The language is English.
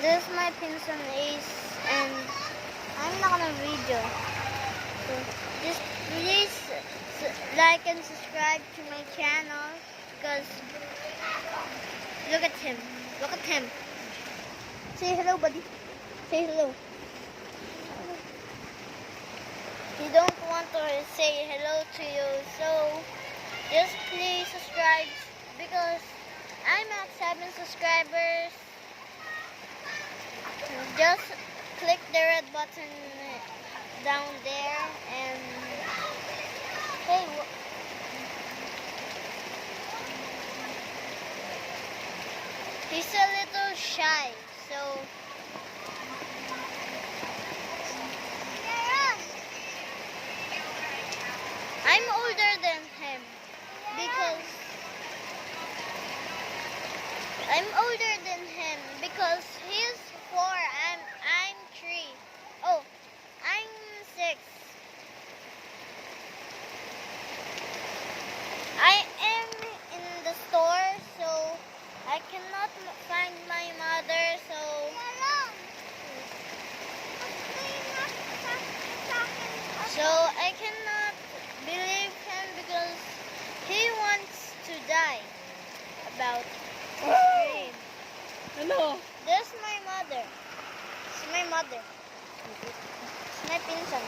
this my pinsan Ace, and I'm not gonna video. So just please like and subscribe to my channel, because look at him. Look at him. Say hello, buddy. Say hello. He don't want to say hello to you, so just please subscribe, because I'm at 7 subscribers. Just click the red button down there, and hey, he's a little shy, so I'm older than him, because he's 4, I'm 3. Oh, I'm 6. I am in the store, so I cannot find my mother, so I cannot believe him, because he wants to die about his dream. Ano? This is my mother. It's my mother. It's my pinsan.